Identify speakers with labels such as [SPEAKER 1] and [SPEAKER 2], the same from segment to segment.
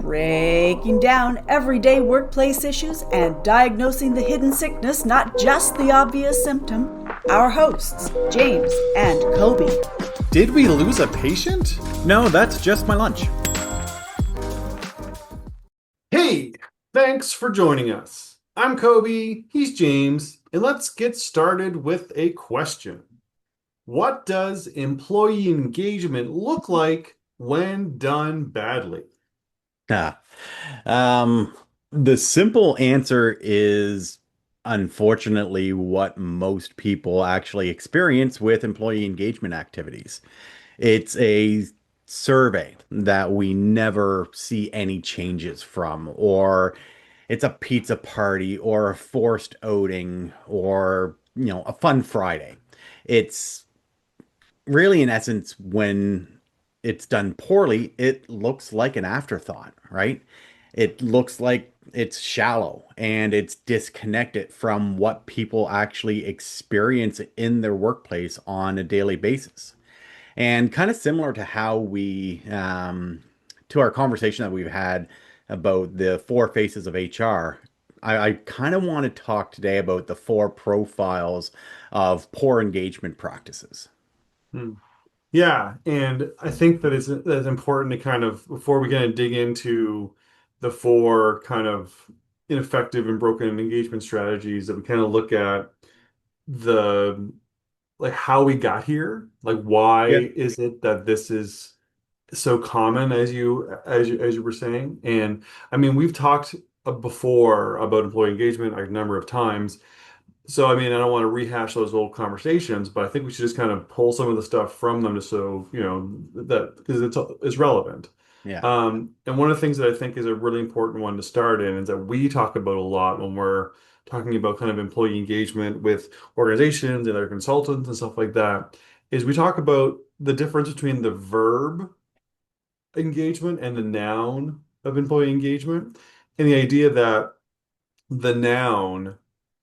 [SPEAKER 1] breaking down everyday workplace issues and diagnosing the hidden sickness, not just the obvious symptom. Our hosts, James and Kobe.
[SPEAKER 2] Did we lose a patient?
[SPEAKER 3] No, that's just my lunch.
[SPEAKER 2] Hey, thanks for joining us. I'm Kobe, he's James, and let's get started with a question. What does employee engagement look like when done badly?
[SPEAKER 3] Ah. Um, the simple answer is unfortunately what most people actually experience with employee engagement activities. It's a survey that we never see any changes from, or it's a pizza party, or a forced outing, or, a fun Friday. It's really, in essence, when it's done poorly, it looks like an afterthought, right? It looks like it's shallow and it's disconnected from what people actually experience in their workplace on a daily basis. And kind of similar to how to our conversation that we've had about the four faces of HR, I kind of want to talk today about the four profiles of poor engagement practices.
[SPEAKER 2] Hmm. Yeah, and I think that that's important to kind of, before we kind of dig into the four kind of ineffective and broken engagement strategies, that we kind of look at the like how we got here, like why
[SPEAKER 3] Yeah.
[SPEAKER 2] is it that this is so common as you were saying. And I mean, we've talked before about employee engagement a number of times. So I mean, I don't want to rehash those old conversations, but I think we should just kind of pull some of the stuff from them, just so you know that, because it's relevant.
[SPEAKER 3] Yeah.
[SPEAKER 2] And one of the things that I think is a really important one to start in is that we talk about a lot when we're talking about kind of employee engagement with organizations and other consultants and stuff like that, is we talk about the difference between the verb engagement and the noun of employee engagement, and the idea that the noun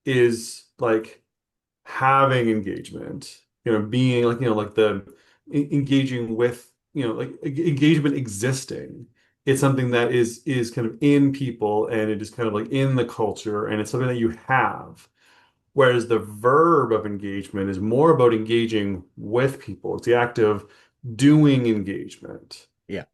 [SPEAKER 2] is like having engagement, being like, like the engaging with, like engagement existing. It's something that is kind of in people, and it is kind of like in the culture, and it's something that you have. Whereas the verb of engagement is more about engaging with people. It's the act of doing engagement.
[SPEAKER 3] Yeah.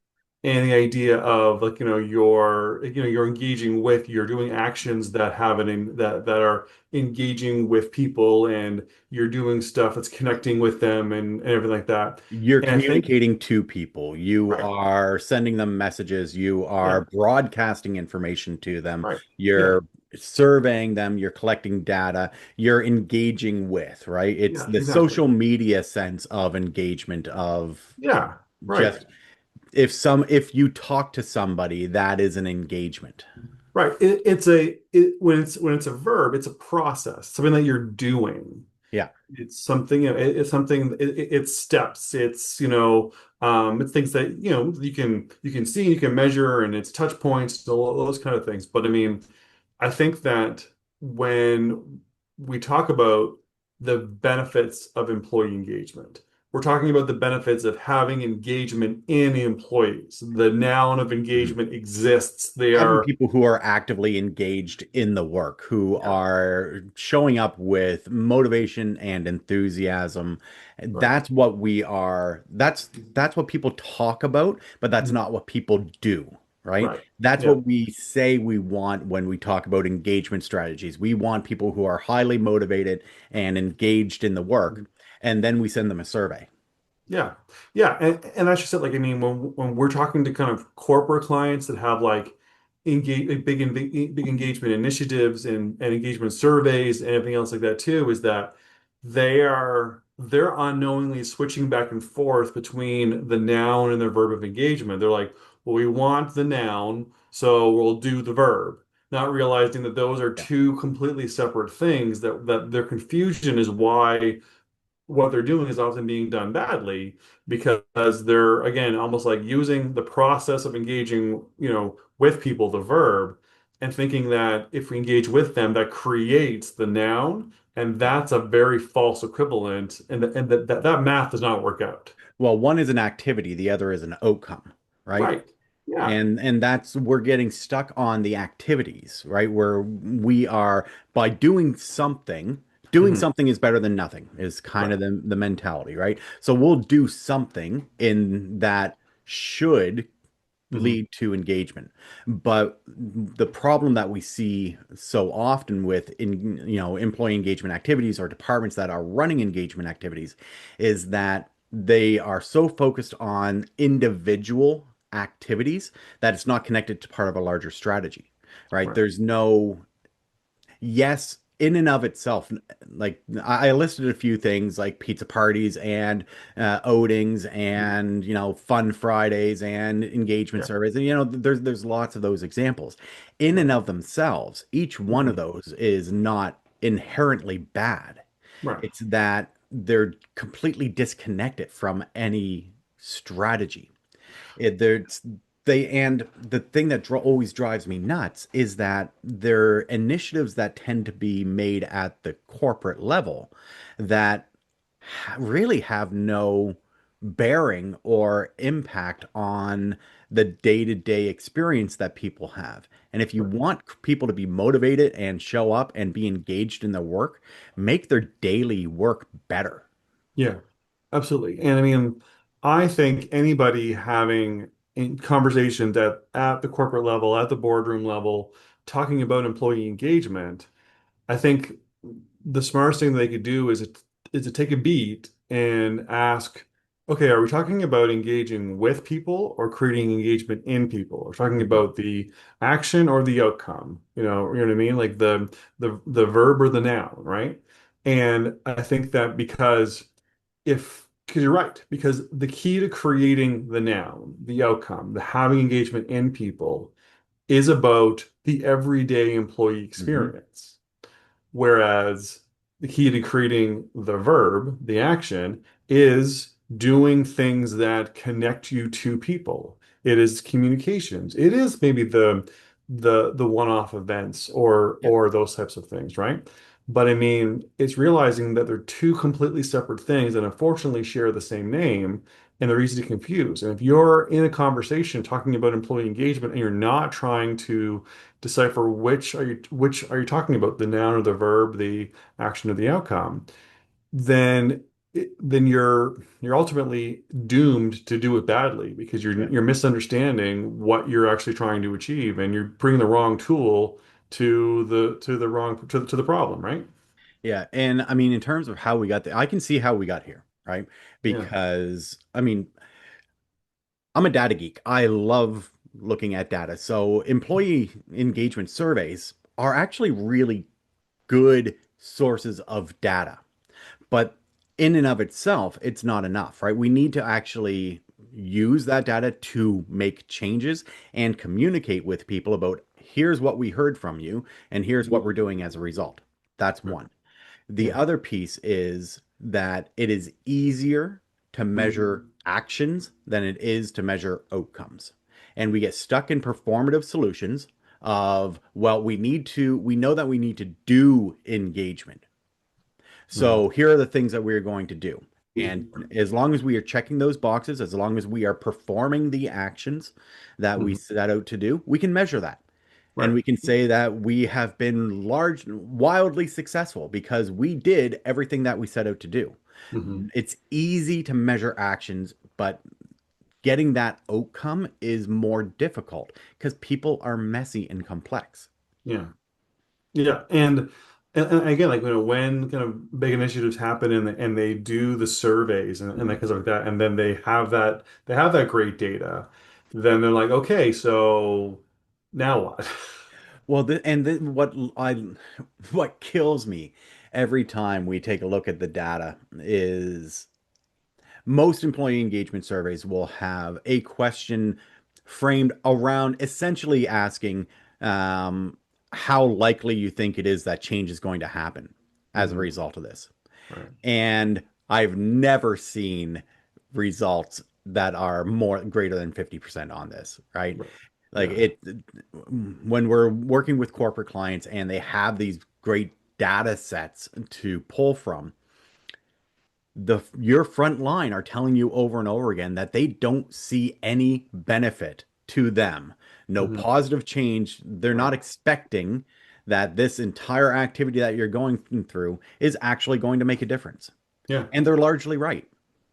[SPEAKER 2] And the idea of like, you're engaging with, you're doing actions that have that are engaging with people, and you're doing stuff that's connecting with them, and everything like that.
[SPEAKER 3] You're
[SPEAKER 2] And I think,
[SPEAKER 3] communicating to people. You
[SPEAKER 2] right,
[SPEAKER 3] are sending them messages. You
[SPEAKER 2] yeah,
[SPEAKER 3] are broadcasting information to them.
[SPEAKER 2] right, yeah,
[SPEAKER 3] You're surveying them. You're collecting data. You're engaging with, right? It's
[SPEAKER 2] yeah,
[SPEAKER 3] the
[SPEAKER 2] exactly.
[SPEAKER 3] social media sense of engagement of
[SPEAKER 2] Yeah, right.
[SPEAKER 3] just if you talk to somebody, that is an engagement.
[SPEAKER 2] Right. When it's a verb, it's a process, something that you're doing.
[SPEAKER 3] Yeah.
[SPEAKER 2] It's something, it's something, it's steps, it's things that, you can see, you can measure, and it's touch points, all those kind of things. But I mean, I think that when we talk about the benefits of employee engagement, we're talking about the benefits of having engagement in employees. The noun of
[SPEAKER 3] Mhm.
[SPEAKER 2] engagement exists. They
[SPEAKER 3] Having
[SPEAKER 2] are,
[SPEAKER 3] people who are actively engaged in the work, who
[SPEAKER 2] yeah,
[SPEAKER 3] are showing up with motivation and enthusiasm.
[SPEAKER 2] right.
[SPEAKER 3] That's what we are. That's what people talk about, but that's
[SPEAKER 2] Mhm.
[SPEAKER 3] not what people do, right?
[SPEAKER 2] Right.
[SPEAKER 3] That's
[SPEAKER 2] Yeah.
[SPEAKER 3] what we say we want when we talk about engagement strategies. We want people who are highly motivated and engaged in the work, and then we send them a survey.
[SPEAKER 2] Yeah. Yeah. And that's just it. Like, I mean, when we're talking to kind of corporate clients that have like big engagement initiatives, and engagement surveys and everything else like that too, is that they're unknowingly switching back and forth between the noun and the verb of engagement. They're like, well, we want the noun, so we'll do the verb, not realizing that those are
[SPEAKER 3] Yeah.
[SPEAKER 2] two completely separate things, that their confusion is why what they're doing is often being done badly, because they're, again, almost like using the process of engaging, with people, the verb, and thinking that if we engage with them, that creates the noun, and
[SPEAKER 3] Yeah.
[SPEAKER 2] that's a very false equivalent, and that math does not work out.
[SPEAKER 3] Well, one is an activity, the other is an outcome, right?
[SPEAKER 2] Right. Yeah.
[SPEAKER 3] And that's we're getting stuck on the activities, right? Where we are by doing
[SPEAKER 2] Hmm.
[SPEAKER 3] something is better than nothing is kind
[SPEAKER 2] Right.
[SPEAKER 3] of the mentality, right? So we'll do something in that should
[SPEAKER 2] Hmm.
[SPEAKER 3] lead to engagement. But the problem that we see so often with employee engagement activities or departments that are running engagement activities is that they are so focused on individual activities that it's not connected to part of a larger strategy, right?
[SPEAKER 2] Right.
[SPEAKER 3] There's no yes, in and of itself, like I listed a few things like pizza parties and outings
[SPEAKER 2] Mhm.
[SPEAKER 3] and fun Fridays and engagement
[SPEAKER 2] Yeah.
[SPEAKER 3] surveys, and there's lots of those examples. In and
[SPEAKER 2] Right.
[SPEAKER 3] of themselves, each one of
[SPEAKER 2] Hmm.
[SPEAKER 3] those is not inherently bad.
[SPEAKER 2] Right.
[SPEAKER 3] It's that they're completely disconnected from any strategy. There's they and the thing that always drives me nuts is that there are initiatives that tend to be made at the corporate level that really have no bearing or impact on the day-to-day experience that people have. And if you
[SPEAKER 2] Right.
[SPEAKER 3] want people to be motivated and show up and be engaged in their work, make their daily work better.
[SPEAKER 2] Yeah. Absolutely. And I mean, I think anybody having conversations at the corporate level, at the boardroom level, talking about employee engagement, I think the smartest thing they could do is to take a beat and ask, okay, are we talking about engaging with people or creating engagement in people? Or talking
[SPEAKER 3] Mhm.
[SPEAKER 2] about the action or the outcome? You know what I mean? Like the verb or the noun, right? And I think that because you're right, because the key to creating the noun, the outcome, the having engagement in people is about the everyday employee
[SPEAKER 3] Mhm.
[SPEAKER 2] experience. Whereas the key to creating the verb, the action, is doing things that connect you to people. It is communications. It is maybe the one-off events
[SPEAKER 3] Yeah.
[SPEAKER 2] or those types of things, right? But I mean, it's realizing that they're two completely separate things and unfortunately share the same name and they're easy to confuse. And if you're in a conversation talking about employee engagement and you're not trying to decipher which are you talking about, the noun or the verb, the action or the outcome, then then you're ultimately doomed to do it badly because
[SPEAKER 3] Yeah.
[SPEAKER 2] you're misunderstanding what you're actually trying to achieve and you're bringing the wrong tool to the problem, right?
[SPEAKER 3] Yeah, and I mean, in terms of how we got there, I can see how we got here, right?
[SPEAKER 2] Yeah.
[SPEAKER 3] Because I mean, I'm a data geek. I love looking at data. So employee engagement surveys are actually really good sources of data. But in and of itself, it's not enough, right? We need to actually use that data to make changes and communicate with people about here's what we heard from you and here's what we're doing as a result. That's
[SPEAKER 2] Right.
[SPEAKER 3] one. The
[SPEAKER 2] Yeah.
[SPEAKER 3] other piece is that it is easier to
[SPEAKER 2] Mhm.
[SPEAKER 3] measure actions than it is to measure outcomes. And we get stuck in performative solutions of, well, we know that we need to do engagement.
[SPEAKER 2] Mhm.
[SPEAKER 3] So here are the things that we're going to do. And as long as we are checking those boxes, as long as we are performing the actions that we
[SPEAKER 2] Mhm.
[SPEAKER 3] set out to do, we can measure that. And
[SPEAKER 2] Right.
[SPEAKER 3] we can say that we have been wildly successful because we did everything that we set out to do.
[SPEAKER 2] Mhm.
[SPEAKER 3] It's easy to measure actions, but getting that outcome is more difficult because people are messy and complex.
[SPEAKER 2] Yeah. Yeah, and again, like when kind of big initiatives happen and they do the surveys and that
[SPEAKER 3] Mhm.
[SPEAKER 2] kind of like that, and then they have that great data, then they're like, okay, so now what?
[SPEAKER 3] Well, what kills me every time we take a look at the data is most employee engagement surveys will have a question framed around essentially asking um, how likely you think it is that change is going to happen as a
[SPEAKER 2] Hmm.
[SPEAKER 3] result of this.
[SPEAKER 2] Right.
[SPEAKER 3] And I've never seen results that are more greater than 50% on this, right?
[SPEAKER 2] Right.
[SPEAKER 3] Like
[SPEAKER 2] Yeah.
[SPEAKER 3] it when we're working with corporate clients and they have these great data sets to pull from, your front line are telling you over and over again that they don't see any benefit to them. No
[SPEAKER 2] Hmm.
[SPEAKER 3] positive change. They're
[SPEAKER 2] Right.
[SPEAKER 3] not expecting that this entire activity that you're going through is actually going to make a difference.
[SPEAKER 2] Yeah.
[SPEAKER 3] And they're largely right.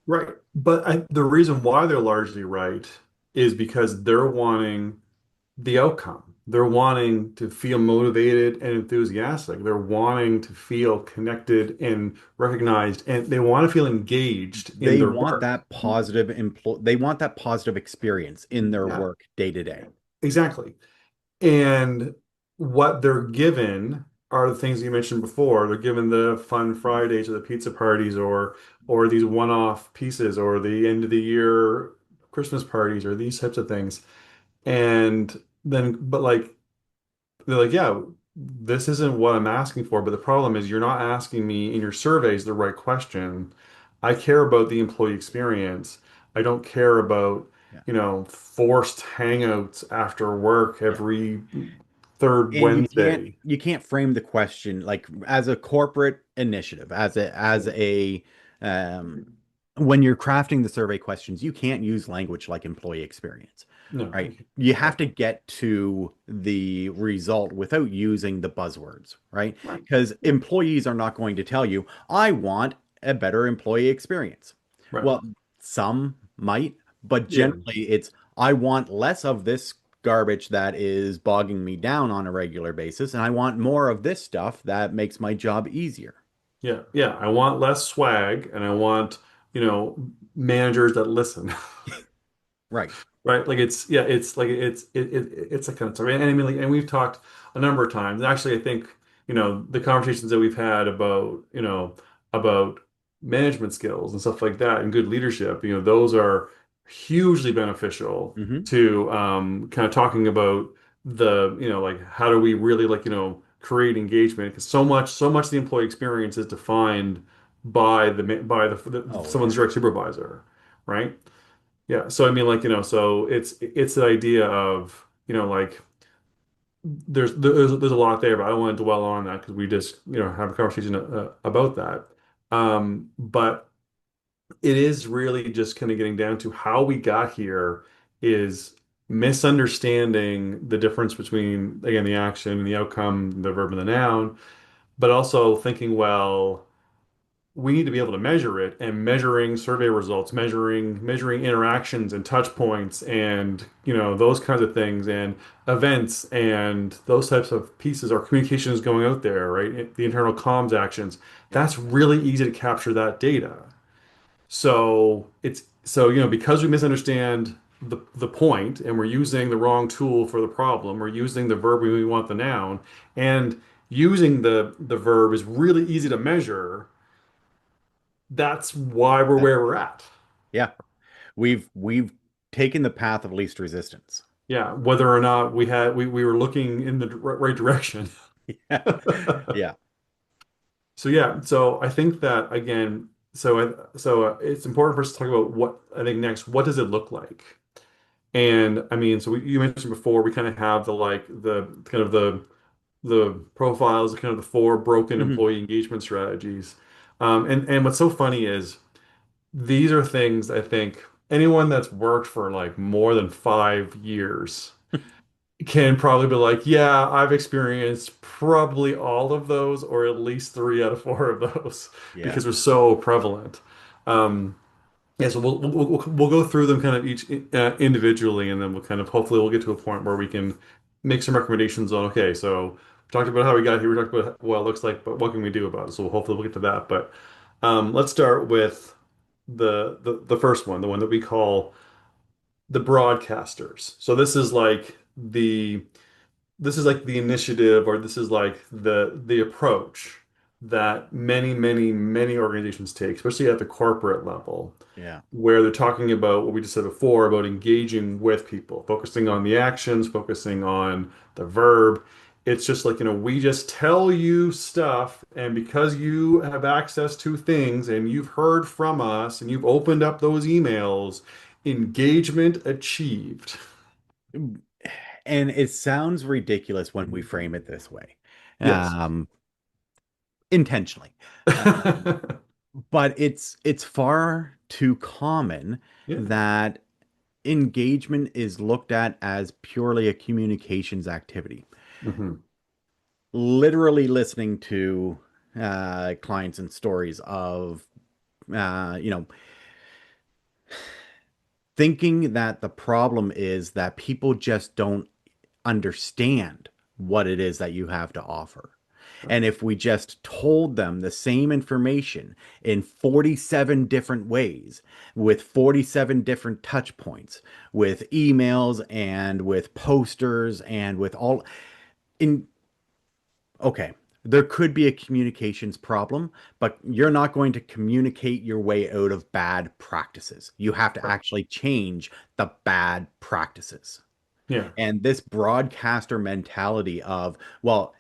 [SPEAKER 2] Right. But the reason why they're largely right is because they're wanting the outcome. They're wanting to feel motivated and enthusiastic. They're wanting to feel connected and recognized, and they want to feel engaged in
[SPEAKER 3] They
[SPEAKER 2] their
[SPEAKER 3] want
[SPEAKER 2] work.
[SPEAKER 3] that positive they want that positive experience in their
[SPEAKER 2] Yeah,
[SPEAKER 3] work day to day.
[SPEAKER 2] exactly. And what they're given are the things you mentioned before. They're given the fun Fridays or the pizza parties or these one-off pieces or the end of the year Christmas parties or these types of things. And then, but like they're like, yeah, this isn't what I'm asking for. But the problem is you're not asking me in your surveys the right question. I care about the employee experience. I don't care about,
[SPEAKER 3] Yeah.
[SPEAKER 2] forced hangouts after work
[SPEAKER 3] Yeah.
[SPEAKER 2] every third
[SPEAKER 3] And
[SPEAKER 2] Wednesday.
[SPEAKER 3] you can't frame the question like as a corporate initiative, as
[SPEAKER 2] Yeah.
[SPEAKER 3] a when you're crafting the survey questions, you can't use language like employee experience,
[SPEAKER 2] No,
[SPEAKER 3] right?
[SPEAKER 2] you can't.
[SPEAKER 3] You
[SPEAKER 2] Yeah.
[SPEAKER 3] have to get to the result without using the buzzwords, right?
[SPEAKER 2] Right.
[SPEAKER 3] Because
[SPEAKER 2] Yeah.
[SPEAKER 3] employees are not going to tell you, I want a better employee experience.
[SPEAKER 2] Right.
[SPEAKER 3] Well, some might, but
[SPEAKER 2] Yeah.
[SPEAKER 3] generally it's I want less of this garbage that is bogging me down on a regular basis, and I want more of this stuff that makes my job easier.
[SPEAKER 2] Yeah. Yeah. I want less swag and I want, you know, managers that listen.
[SPEAKER 3] Right.
[SPEAKER 2] Right, like it's that kind of stuff, and I mean, like, and we've talked a number of times. Actually, I think the conversations that we've had about about management skills and stuff like that, and good leadership. Those are hugely beneficial
[SPEAKER 3] Hmm.
[SPEAKER 2] to kind of talking about like how do we really like create engagement because so much of the employee experience is defined by
[SPEAKER 3] Oh
[SPEAKER 2] someone's
[SPEAKER 3] yeah.
[SPEAKER 2] direct supervisor, right? Yeah, so I mean, like, so it's the idea of, like there's a lot there, but I don't want to dwell on that because we just, have a conversation about that. But it is really just kind of getting down to how we got here is misunderstanding the difference between, again, the action and the outcome, the verb and the noun, but also thinking, well, we need to be able to measure it and measuring survey results, measuring interactions and touch points and those kinds of things and events and those types of pieces. Our communication is going out there, right? The internal comms actions.
[SPEAKER 3] Yeah.
[SPEAKER 2] That's really easy to capture that data. Because we misunderstand the point and we're using the wrong tool for the problem, we're using the verb when we want the noun, and using the verb is really easy to measure. That's why we're
[SPEAKER 3] That-
[SPEAKER 2] where we're at.
[SPEAKER 3] yeah. We've taken the path of least resistance.
[SPEAKER 2] Yeah, whether or not we were looking in the right direction.
[SPEAKER 3] Yeah. Yeah.
[SPEAKER 2] So yeah, so I think that again, it's important for us to talk about what I think next. What does it look like? And I mean, you mentioned before we kind of have the kind of the profiles, kind of the four broken
[SPEAKER 3] Hmm.
[SPEAKER 2] employee engagement strategies. And what's so funny is these are things I think anyone that's worked for like more than 5 years can probably be like, yeah, I've experienced probably all of those, or at least three out of four of those,
[SPEAKER 3] Yeah.
[SPEAKER 2] because they're so prevalent. Um, yeah, so we'll go through them kind of each individually, and then we'll kind of hopefully we'll get to a point where we can make some recommendations on, okay, so we talked about how we got here, we talked about what it looks like, but what can we do about it? So hopefully we'll get to that. But let's start with the first one, the one that we call the broadcasters. So this is like the initiative, or this is like the approach that many organizations take, especially at the corporate level,
[SPEAKER 3] Yeah.
[SPEAKER 2] where they're talking about what we just said before about engaging with people, focusing on the actions, focusing on the verb. It's just like, we just tell you stuff, and because you have access to things and you've heard from us and you've opened up those emails, engagement achieved.
[SPEAKER 3] And it sounds ridiculous when we frame it this way,
[SPEAKER 2] Yes.
[SPEAKER 3] um, intentionally. But it's far too common
[SPEAKER 2] Yeah.
[SPEAKER 3] that engagement is looked at as purely a communications activity.
[SPEAKER 2] Hmm.
[SPEAKER 3] Literally listening to clients and stories of, you know, thinking that the problem is that people just don't understand what it is that you have to offer. And if we just told them the same information in 47 different ways, with 47 different touch points, with emails and with posters and with all in, okay, there could be a communications problem, but you're not going to communicate your way out of bad practices. You have to
[SPEAKER 2] Right.
[SPEAKER 3] actually change the bad practices.
[SPEAKER 2] Yeah.
[SPEAKER 3] And this broadcaster mentality of, well,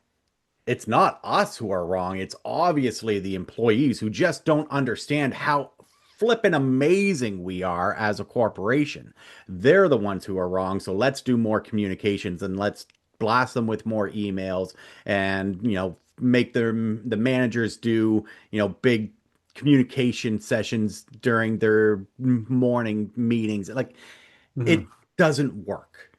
[SPEAKER 3] it's not us who are wrong. It's obviously the employees who just don't understand how flippin' amazing we are as a corporation. They're the ones who are wrong. So let's do more communications and let's blast them with more emails and, make the managers do, big communication sessions during their morning meetings. Like it
[SPEAKER 2] Hmm.
[SPEAKER 3] doesn't work.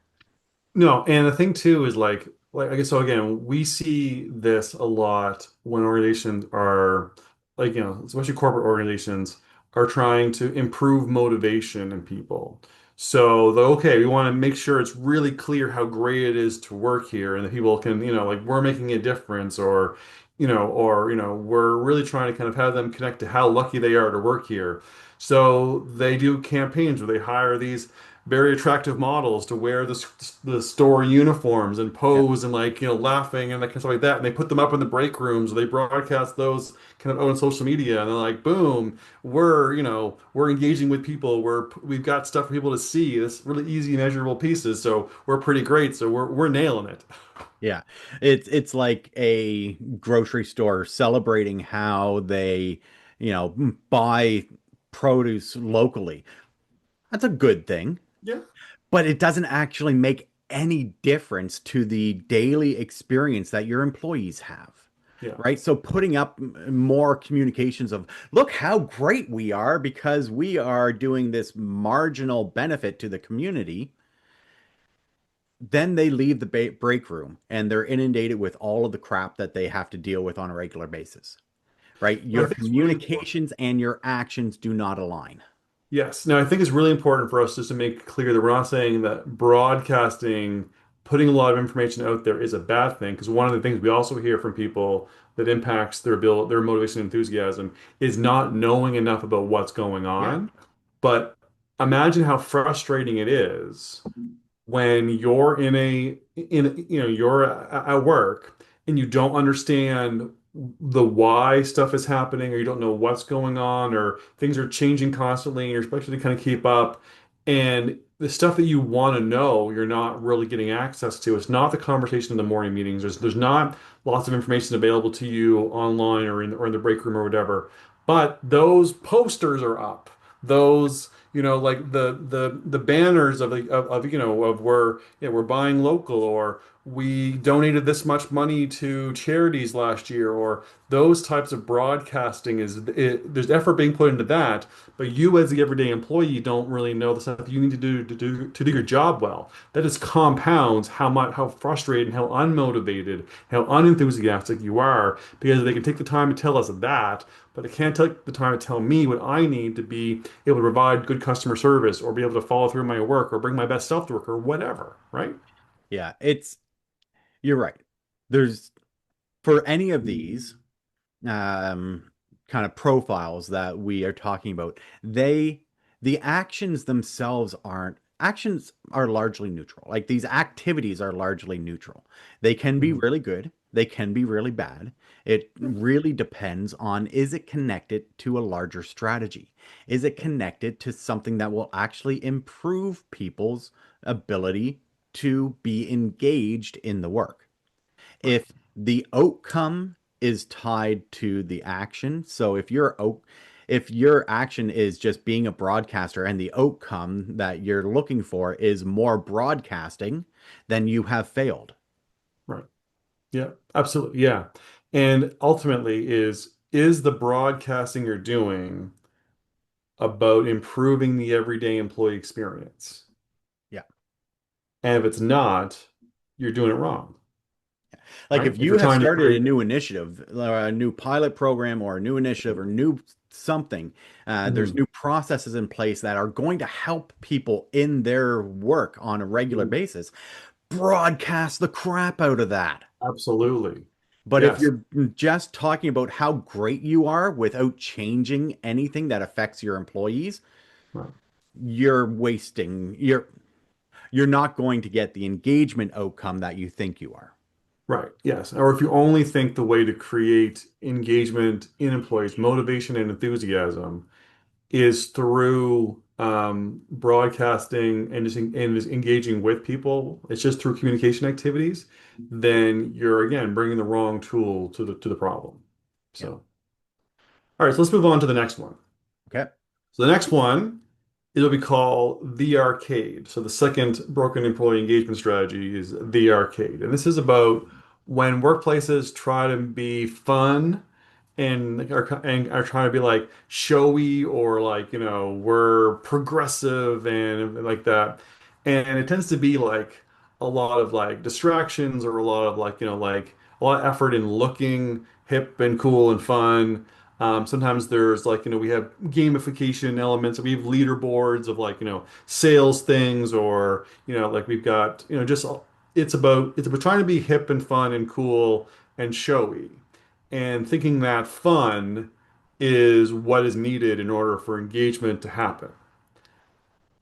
[SPEAKER 2] No, and the thing too is like I guess so again, we see this a lot when organizations are like, especially corporate organizations are trying to improve motivation in people. So okay, we want to make sure it's really clear how great it is to work here and that people can, like we're making a difference or we're really trying to kind of have them connect to how lucky they are to work here. So they do campaigns where they hire these very attractive models to wear the store uniforms and
[SPEAKER 3] Yeah.
[SPEAKER 2] pose and like laughing and like stuff like that, and they put them up in the break rooms or they broadcast those kind of on social media, and they're like, boom, we're engaging with people, we've got stuff for people to see, this really easy measurable pieces, so we're pretty great, so we're nailing it.
[SPEAKER 3] Yeah. It's like a grocery store celebrating how they, buy produce locally. That's a good thing,
[SPEAKER 2] Yeah.
[SPEAKER 3] but it doesn't actually make any difference to the daily experience that your employees have.
[SPEAKER 2] Yeah.
[SPEAKER 3] Right? So putting up more communications of, look how great we are because we are doing this marginal benefit to the community. Then they leave the break room and they're inundated with all of the crap that they have to deal with on a regular basis, right?
[SPEAKER 2] No, I
[SPEAKER 3] Your
[SPEAKER 2] think it's really important.
[SPEAKER 3] communications and your actions do not align.
[SPEAKER 2] Yes. Now, I think it's really important for us just to make clear that we're not saying that broadcasting, putting a lot of information out there is a bad thing. Because one of the things we also hear from people that impacts their motivation and enthusiasm is not knowing enough about what's going
[SPEAKER 3] Yeah.
[SPEAKER 2] on. But imagine how frustrating it is when you're you're at work and you don't understand the why stuff is happening, or you don't know what's going on, or things are changing constantly and you're expected to kind of keep up, and the stuff that you want to know you're not really getting access to. It's not the conversation in the morning meetings. There's not lots of information available to you online or in the break room or whatever, but those posters are up, those like the banners of we're buying local, or we donated this much money to charities last year, or those types of broadcasting there's effort being put into that, but you as the everyday employee don't really know the stuff you need to do your job well. That just compounds how frustrated and how unmotivated, how unenthusiastic you are, because they can take the time to tell us that, but they can't take the time to tell me what I need to be able to provide good customer service or be able to follow through my work or bring my best self to work or whatever, right?
[SPEAKER 3] Yeah. You're right. There's, for any of these um, kind of profiles that we are talking about, the actions themselves aren't, actions are largely neutral. Like these activities are largely neutral. They can be
[SPEAKER 2] Mhm.
[SPEAKER 3] really good, they can be really bad. It really depends on, is it connected to a larger strategy? Is it connected to something that will actually improve people's ability to be engaged in the work?
[SPEAKER 2] Right.
[SPEAKER 3] If the outcome is tied to the action, so if your action is just being a broadcaster and the outcome that you're looking for is more broadcasting, then you have failed.
[SPEAKER 2] Right. Yeah, absolutely. Yeah. And ultimately is the broadcasting you're doing about improving the everyday employee experience? And if it's not, you're doing it wrong,
[SPEAKER 3] Like
[SPEAKER 2] right?
[SPEAKER 3] if
[SPEAKER 2] If
[SPEAKER 3] you
[SPEAKER 2] you're
[SPEAKER 3] have
[SPEAKER 2] trying to
[SPEAKER 3] started a
[SPEAKER 2] create,
[SPEAKER 3] new initiative or a new pilot program or a new initiative or new something, there's
[SPEAKER 2] Mhm.
[SPEAKER 3] new processes in place that are going to help people in their work on a regular
[SPEAKER 2] Mhm.
[SPEAKER 3] basis. Broadcast the crap out of that.
[SPEAKER 2] Absolutely.
[SPEAKER 3] But if
[SPEAKER 2] Yes.
[SPEAKER 3] you're just talking about how great you are without changing anything that affects your employees,
[SPEAKER 2] Right.
[SPEAKER 3] you're wasting, you're not going to get the engagement outcome that you think you are.
[SPEAKER 2] Right. Yes. Or if you only think the way to create engagement in employees, motivation and enthusiasm is through broadcasting and just engaging with people, it's just through communication activities, then you're again bringing the wrong tool to the problem.
[SPEAKER 3] Yeah.
[SPEAKER 2] So, all right, so let's move on to the next one.
[SPEAKER 3] Okay.
[SPEAKER 2] So the next one is what we call the arcade. So the second broken employee engagement strategy is the arcade. And this is about when workplaces try to be fun and are trying to be like showy or like, we're progressive and like that. And it tends to be like a lot of like distractions or a lot of like, like a lot of effort in looking hip and cool and fun. Sometimes there's like, we have gamification elements. We have leaderboards of like, sales things or, like we've got, just it's about trying to be hip and fun and cool and showy and thinking that fun is what is needed in order for engagement to happen.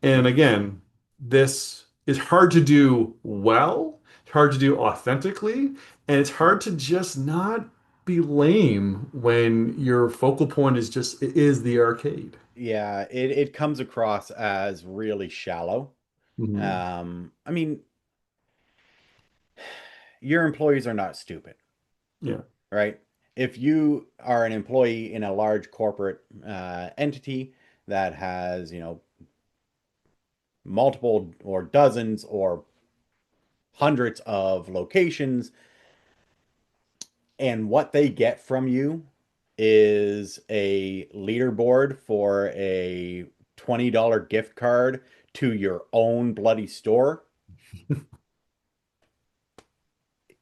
[SPEAKER 3] Yeah.
[SPEAKER 2] And again, this is hard to do well, it's hard to do authentically, and it's hard to just not be lame when your focal point is the arcade.
[SPEAKER 3] Yeah, it comes across as really shallow.
[SPEAKER 2] Hmm.
[SPEAKER 3] I mean, your employees are not stupid,
[SPEAKER 2] Yeah.
[SPEAKER 3] right? If you are an employee in a large corporate entity that has, multiple or dozens or hundreds of locations, and what they get from you is a leaderboard for a $20 gift card to your own bloody store,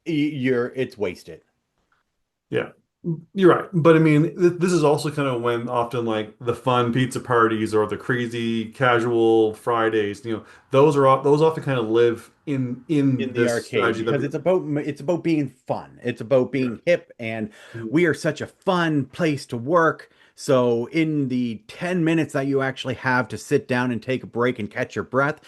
[SPEAKER 3] it's wasted.
[SPEAKER 2] Yeah, you're right. But I mean, this is also kind of when often like the fun pizza parties or the crazy casual Fridays, those often kind of live in
[SPEAKER 3] In the
[SPEAKER 2] this
[SPEAKER 3] arcade
[SPEAKER 2] strategy that
[SPEAKER 3] because it's about being fun. It's about
[SPEAKER 2] yeah.
[SPEAKER 3] being hip, and
[SPEAKER 2] Mhm.
[SPEAKER 3] we are such a fun place to work. So in the 10 minutes that you actually have to sit down and take a break and catch your breath,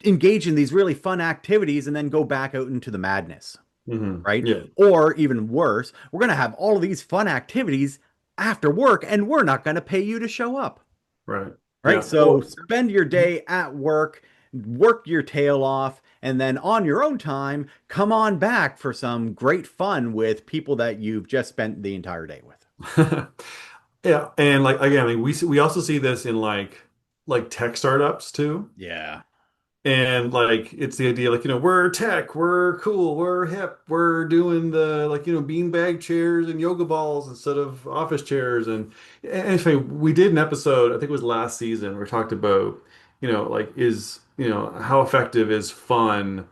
[SPEAKER 3] engage in these really fun activities and then go back out into the madness, right?
[SPEAKER 2] Yeah,
[SPEAKER 3] Or even worse, we're going to have all of these fun activities after work and we're not going to pay you to show up,
[SPEAKER 2] right.
[SPEAKER 3] right?
[SPEAKER 2] Yeah.
[SPEAKER 3] So spend your day at work, work your tail off, and then on your own time, come on back for some great fun with people that you've just spent the entire day with.
[SPEAKER 2] Yeah, and like again, like we also see this in like tech startups too.
[SPEAKER 3] Yeah.
[SPEAKER 2] And like it's the idea like, we're tech, we're cool, we're hip, we're doing the like, beanbag chairs and yoga balls instead of office chairs. And anyway, we did an episode, I think it was last season, where we talked about, like how effective is fun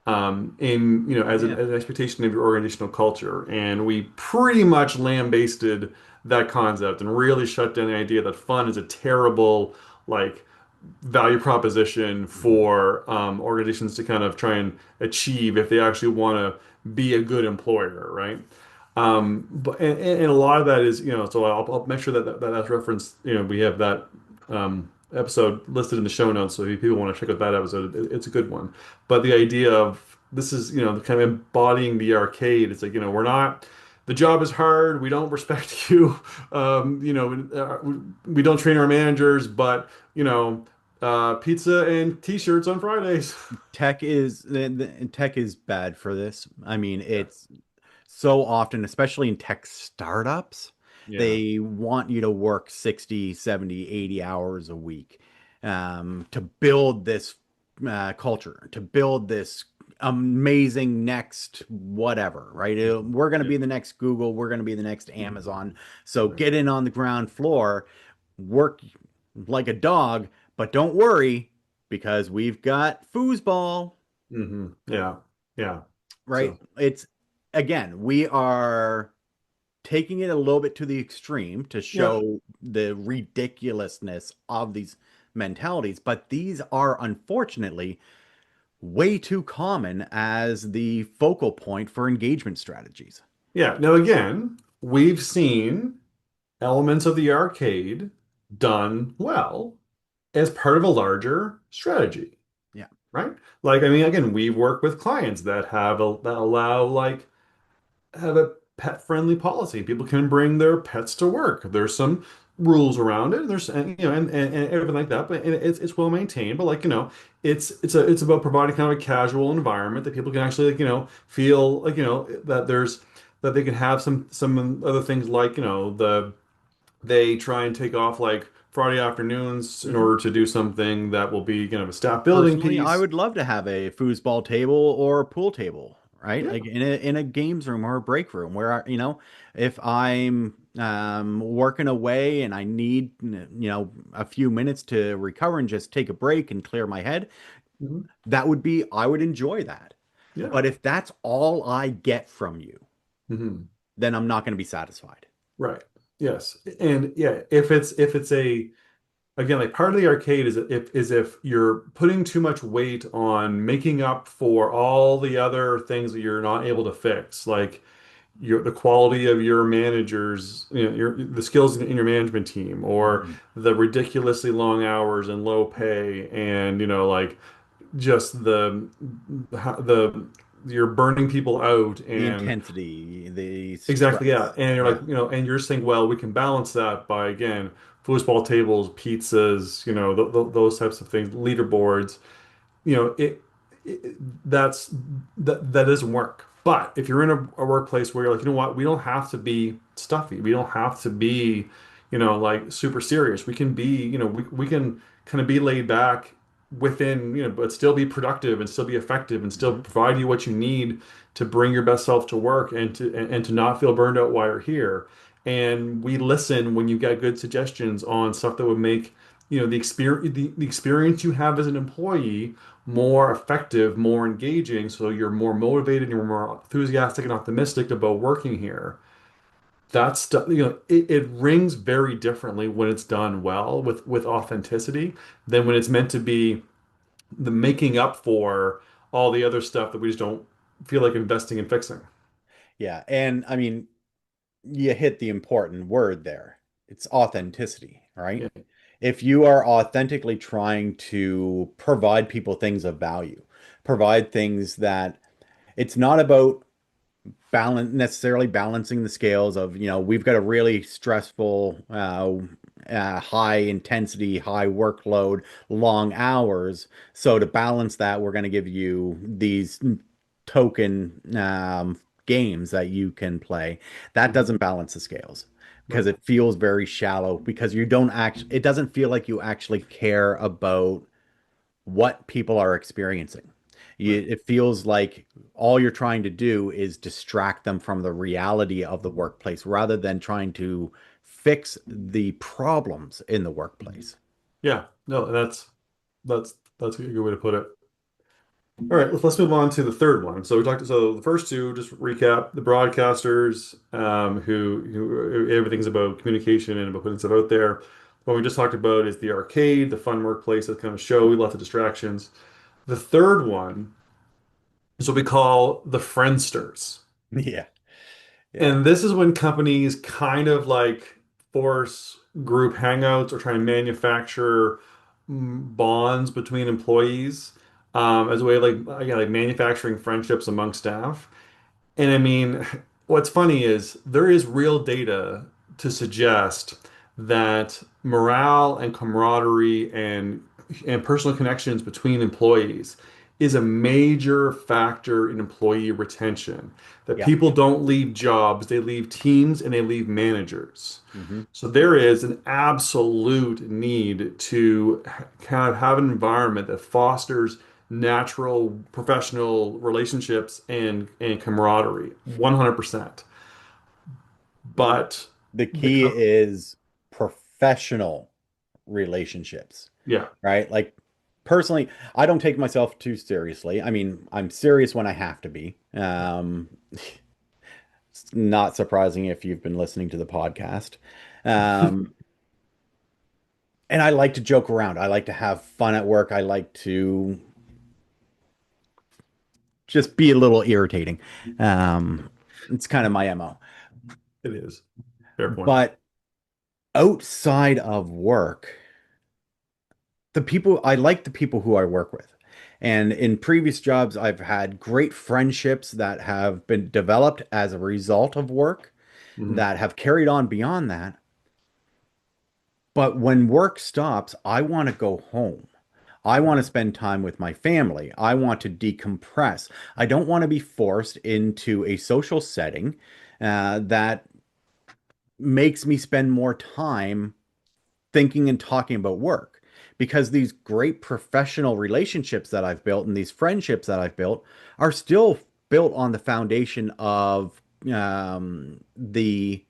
[SPEAKER 2] in,
[SPEAKER 3] Yeah.
[SPEAKER 2] as an expectation of your organizational culture. And we pretty much lambasted that concept and really shut down the idea that fun is a terrible like value proposition for organizations to kind of try and achieve if they actually want to be a good employer, right? But a lot of that is, so I'll make sure that's referenced. We have that episode listed in the show notes, so if people want to check out that episode, it's a good one. But the idea of this is, kind of embodying the arcade. It's like, we're not. The job is hard. We don't respect you. We don't train our managers, but pizza and t-shirts on Fridays.
[SPEAKER 3] Tech is bad for this. I mean,
[SPEAKER 2] Yeah.
[SPEAKER 3] it's so often, especially in tech startups,
[SPEAKER 2] Yeah.
[SPEAKER 3] they want you to work 60, 70, 80 hours a week to build this culture, to build this amazing next whatever, right? We're going to
[SPEAKER 2] Yeah.
[SPEAKER 3] be the next Google, we're going to be the next
[SPEAKER 2] Mhm.
[SPEAKER 3] Amazon. So
[SPEAKER 2] Right.
[SPEAKER 3] get in on the ground floor, work like a dog, but don't worry. because we've got foosball,
[SPEAKER 2] Yeah. Yeah.
[SPEAKER 3] right?
[SPEAKER 2] So
[SPEAKER 3] It's again, we are taking it a little bit to the extreme to
[SPEAKER 2] yeah.
[SPEAKER 3] show the ridiculousness of these mentalities, but these are unfortunately way too common as the focal point for engagement strategies.
[SPEAKER 2] Yeah. Now again, we've seen elements of the arcade done well as part of a larger strategy,
[SPEAKER 3] Yeah.
[SPEAKER 2] right? Like, I mean, again, we work with clients that that allow like have a pet friendly policy. People can bring their pets to work. There's some rules around it. There's and everything like that, but it's well maintained. But like it's about providing kind of a casual environment that people can actually feel like that there's that they can have some other things like they try and take off like Friday afternoons in
[SPEAKER 3] Mhm.
[SPEAKER 2] order to do something that will be a staff building
[SPEAKER 3] Personally, I
[SPEAKER 2] piece.
[SPEAKER 3] would love to have a foosball table or a pool table, right?
[SPEAKER 2] Yeah.
[SPEAKER 3] Like in a games room or a break room where if I'm working away and I need a few minutes to recover and just take a break and clear my head,
[SPEAKER 2] Mhm.
[SPEAKER 3] I would enjoy that.
[SPEAKER 2] Yeah.
[SPEAKER 3] But if that's all I get from you,
[SPEAKER 2] Mhm.
[SPEAKER 3] then I'm not going to be satisfied.
[SPEAKER 2] Right. Yes. And yeah, if it's a again like part of the arcade is if you're putting too much weight on making up for all the other things that you're not able to fix, like the quality of your managers, the skills in your management team, or
[SPEAKER 3] Mhm.
[SPEAKER 2] the ridiculously long hours and low pay, and like just the you're burning people out
[SPEAKER 3] The
[SPEAKER 2] and
[SPEAKER 3] intensity, the
[SPEAKER 2] exactly, yeah.
[SPEAKER 3] stress.
[SPEAKER 2] And you're like,
[SPEAKER 3] Yeah.
[SPEAKER 2] and you're just saying, well, we can balance that by, again, foosball tables, pizzas, those types of things, leaderboards. That doesn't work. But if you're in a workplace where you're like, you know what, we don't have to be stuffy. We don't have to be, like super serious. We can be, we can kind of be laid back within, but still be productive and still be effective and still
[SPEAKER 3] Mhm.
[SPEAKER 2] provide you what you need to bring your best self to work and to not feel burned out while you're here. And we listen when you get good suggestions on stuff that would make, the experience you have as an employee more effective, more engaging, so you're more motivated, you're more enthusiastic and optimistic about working here. That's it rings very differently when it's done well with authenticity than when it's meant to be the making up for all the other stuff that we just don't feel like investing in fixing.
[SPEAKER 3] Yeah. And I mean, you hit the important word there. It's authenticity, right?
[SPEAKER 2] Yeah.
[SPEAKER 3] If you are authentically trying to provide people things of value, provide things that it's not about necessarily balancing the scales of, we've got a really stressful, high intensity, high workload, long hours. So to balance that, we're going to give you these token games that you can play. That
[SPEAKER 2] Mhm.
[SPEAKER 3] doesn't balance the scales because
[SPEAKER 2] Right.
[SPEAKER 3] it feels very shallow because you don't actually, it doesn't feel like you actually care about what people are experiencing.
[SPEAKER 2] Right.
[SPEAKER 3] It feels like all you're trying to do is distract them from the reality of the workplace rather than trying to fix the problems in the
[SPEAKER 2] Mhm.
[SPEAKER 3] workplace.
[SPEAKER 2] Yeah. No, that's a good way to put it. All right, let's move on to the third one. So the first two, just recap the broadcasters, who everything's about communication and about putting stuff out there. What we just talked about is the arcade, the fun workplace, that kind of show, lots of distractions. The third one is what we call the friendsters.
[SPEAKER 3] Yeah. Yeah.
[SPEAKER 2] And this is when companies kind of like force group hangouts or try and manufacture bonds between employees, as a way of like, again, like manufacturing friendships among staff. And I mean, what's funny is there is real data to suggest that morale and camaraderie and personal connections between employees is a major factor in employee retention. That
[SPEAKER 3] Yeah.
[SPEAKER 2] people don't leave jobs, they leave teams and they leave managers.
[SPEAKER 3] Hmm.
[SPEAKER 2] So there is an absolute need to kind of have an environment that fosters natural professional relationships and camaraderie 100%. But
[SPEAKER 3] The
[SPEAKER 2] the
[SPEAKER 3] key is professional relationships,
[SPEAKER 2] yeah.
[SPEAKER 3] right? Like personally, I don't take myself too seriously. I mean, I'm serious when I have to be. It's not surprising if you've been listening to the podcast. Um, and I like to joke around. I like to have fun at work. I like to just be a little irritating. It's kind of my MO.
[SPEAKER 2] It is. Fair point.
[SPEAKER 3] But outside of work, I like the people who I work with. And in previous jobs, I've had great friendships that have been developed as a result of work
[SPEAKER 2] Hmm.
[SPEAKER 3] that have carried on beyond that. But when work stops, I want to go home. I want to spend time with my family. I want to decompress. I don't want to be forced into a social setting that makes me spend more time thinking and talking about work. Because these great professional relationships that I've built and these friendships that I've built are still built on the foundation of the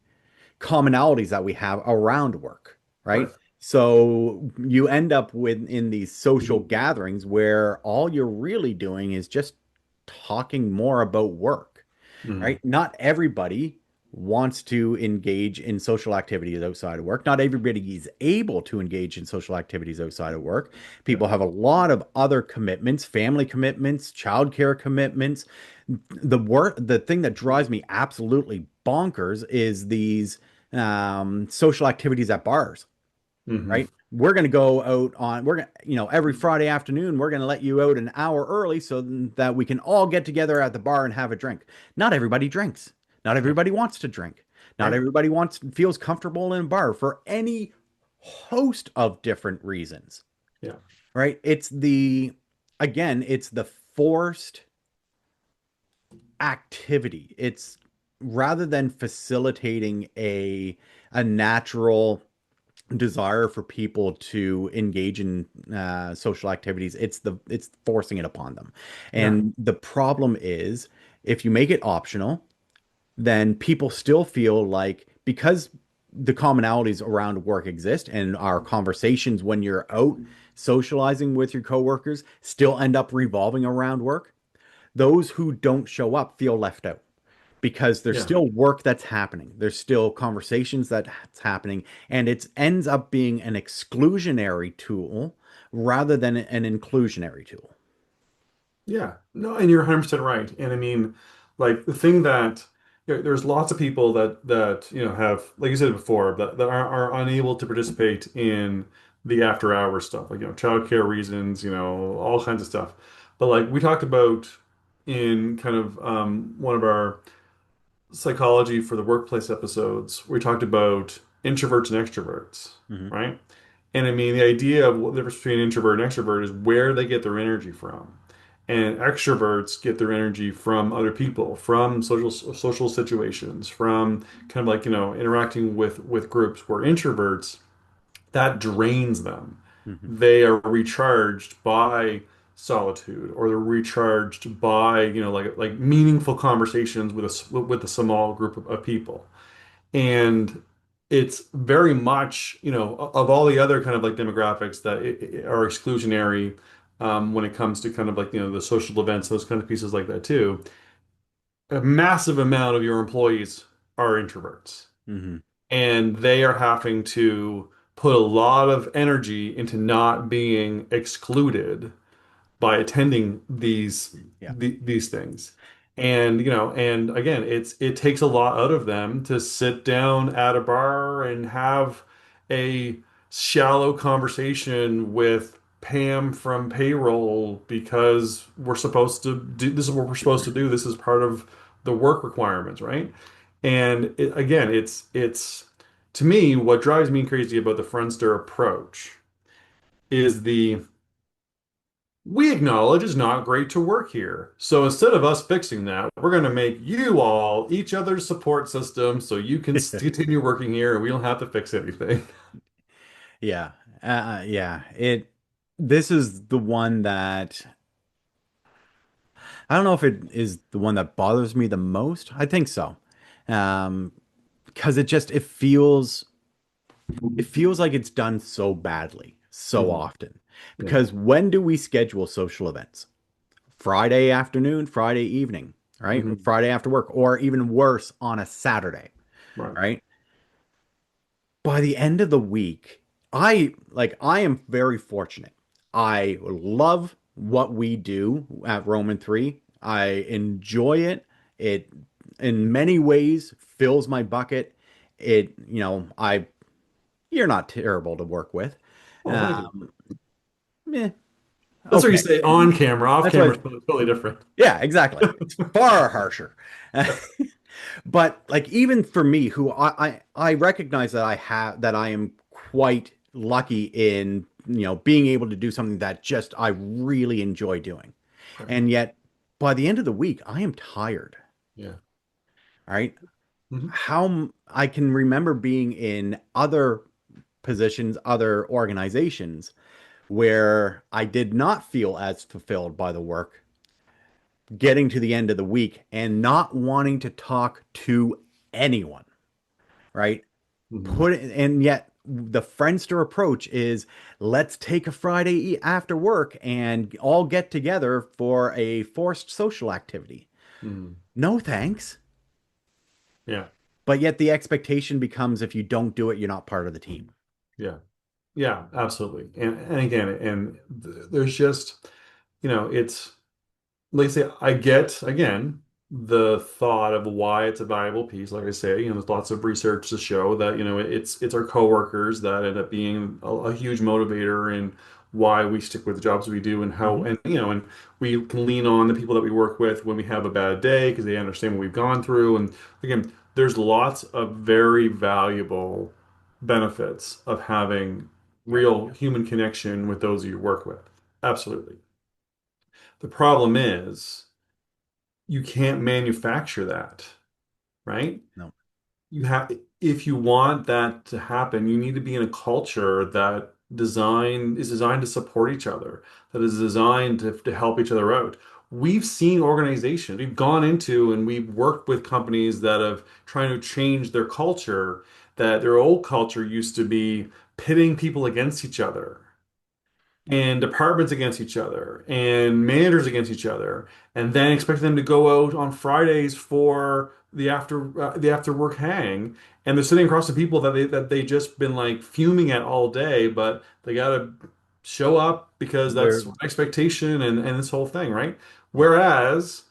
[SPEAKER 3] commonalities that we have around work, right?
[SPEAKER 2] Right.
[SPEAKER 3] So you end up with in these social gatherings where all you're really doing is just talking more about work,
[SPEAKER 2] Hmm.
[SPEAKER 3] right? Not everybody wants to engage in social activities outside of work. Not everybody is able to engage in social activities outside of work.
[SPEAKER 2] Yeah.
[SPEAKER 3] People have a lot of other commitments, family commitments, childcare commitments. The thing that drives me absolutely bonkers is these social activities at bars,
[SPEAKER 2] Hmm.
[SPEAKER 3] right? We're going to go out on, we're going to, every Friday afternoon, we're going to let you out an hour early so that we can all get together at the bar and have a drink. Not everybody drinks. Not
[SPEAKER 2] Yeah.
[SPEAKER 3] everybody wants to drink. Not
[SPEAKER 2] Right.
[SPEAKER 3] everybody feels comfortable in a bar for any host of different reasons,
[SPEAKER 2] Yeah.
[SPEAKER 3] right? Again, it's the forced activity. It's rather than facilitating a natural desire for people to engage in social activities. It's forcing it upon them.
[SPEAKER 2] Yeah.
[SPEAKER 3] And the problem is if you make it optional, then people still feel like because the commonalities around work exist and our conversations when you're out socializing with your coworkers still end up revolving around work, those who don't show up feel left out because there's
[SPEAKER 2] Yeah.
[SPEAKER 3] still work that's happening. There's still conversations that's happening, and it ends up being an exclusionary tool rather than an inclusionary tool.
[SPEAKER 2] Yeah, no, and you're 100% right. And I mean, like the thing that there's lots of people that have, like you said before, that are unable to participate in the after hours stuff, like childcare reasons, all kinds of stuff. But like we talked about in kind of one of our psychology for the workplace episodes, we talked about introverts and extroverts,
[SPEAKER 3] Hmm.
[SPEAKER 2] right? And I mean, the idea of what the difference between an introvert and extrovert is where they get their energy from. And extroverts get their energy from other people, from social situations, from kind of like, interacting with groups, where introverts, that drains them.
[SPEAKER 3] Hmm.
[SPEAKER 2] They are recharged by solitude, or they're recharged by, like meaningful conversations with a small group of people. And it's very much, of all the other kind of like demographics that are exclusionary, when it comes to kind of like, the social events, those kind of pieces like that too. A massive amount of your employees are introverts,
[SPEAKER 3] Hmm.
[SPEAKER 2] and they are having to put a lot of energy into not being excluded by attending
[SPEAKER 3] Yeah.
[SPEAKER 2] these things. And and again, it takes a lot out of them to sit down at a bar and have a shallow conversation with Pam from payroll because we're supposed to do this is what we're supposed to do. This is part of the work requirements, right? And again, it's to me what drives me crazy about the Friendster approach is the we acknowledge it's not great to work here. So instead of us fixing that, we're going to make you all each other's support system so you can continue working here and we don't have to fix anything.
[SPEAKER 3] Yeah. Yeah. This is the one that I don't know if it is the one that bothers me the most. I think so. Um, because it feels like it's done so badly so
[SPEAKER 2] Mhm.
[SPEAKER 3] often.
[SPEAKER 2] Yeah.
[SPEAKER 3] Because when do we schedule social events? Friday afternoon, Friday evening, right?
[SPEAKER 2] Hmm.
[SPEAKER 3] Friday after work, or even worse, on a Saturday,
[SPEAKER 2] Right.
[SPEAKER 3] right? By the end of the week, I am very fortunate. I love what we do at Roman 3. I enjoy it. It in many ways fills my bucket. I you're not terrible to work with.
[SPEAKER 2] Oh, thank you.
[SPEAKER 3] Um, eh,
[SPEAKER 2] That's what you
[SPEAKER 3] okay.
[SPEAKER 2] say on camera. Off
[SPEAKER 3] That's
[SPEAKER 2] camera is
[SPEAKER 3] what,
[SPEAKER 2] totally different.
[SPEAKER 3] yeah, exactly. It's far harsher. But like even for me, who I recognize that I am quite lucky in, being able to do something that just I really enjoy doing.
[SPEAKER 2] Right.
[SPEAKER 3] And yet by the end of the week, I am tired.
[SPEAKER 2] Yeah.
[SPEAKER 3] All right.
[SPEAKER 2] Hmm.
[SPEAKER 3] I can remember being in other positions, other organizations where I did not feel as fulfilled by the work, getting to the end of the week and not wanting to talk to anyone, right?
[SPEAKER 2] Hmm.
[SPEAKER 3] Put it, and yet the Friendster approach is let's take a Friday after work and all get together for a forced social activity.
[SPEAKER 2] Hmm.
[SPEAKER 3] No thanks.
[SPEAKER 2] Yeah.
[SPEAKER 3] But yet the expectation becomes if you don't do it, you're not part of the team.
[SPEAKER 2] Yeah. Yeah, absolutely. And again, there's just, it's like I say, I get again the thought of why it's a valuable piece. Like I say, there's lots of research to show that, it's our coworkers that end up being a huge motivator in why we stick with the jobs we do and how,
[SPEAKER 3] Mhm.
[SPEAKER 2] and we can lean on the people that we work with when we have a bad day because they understand what we've gone through. And again, there's lots of very valuable benefits of having
[SPEAKER 3] Yep.
[SPEAKER 2] real human connection with those you work with. Absolutely. The problem is you can't manufacture that, right?
[SPEAKER 3] No.
[SPEAKER 2] You have, if you want that to happen, you need to be in a culture that is designed to support each other, that is designed to help each other out. We've seen organizations, we've gone into and we've worked with companies that have trying to change their culture, that their old culture used to be pitting people against each other and departments against each other and managers against each other and then expect them to go out on Fridays for the after work hang and they're sitting across the people that they just been like fuming at all day but they gotta show up because
[SPEAKER 3] Where,
[SPEAKER 2] that's expectation and this whole thing, right?
[SPEAKER 3] yeah.
[SPEAKER 2] Whereas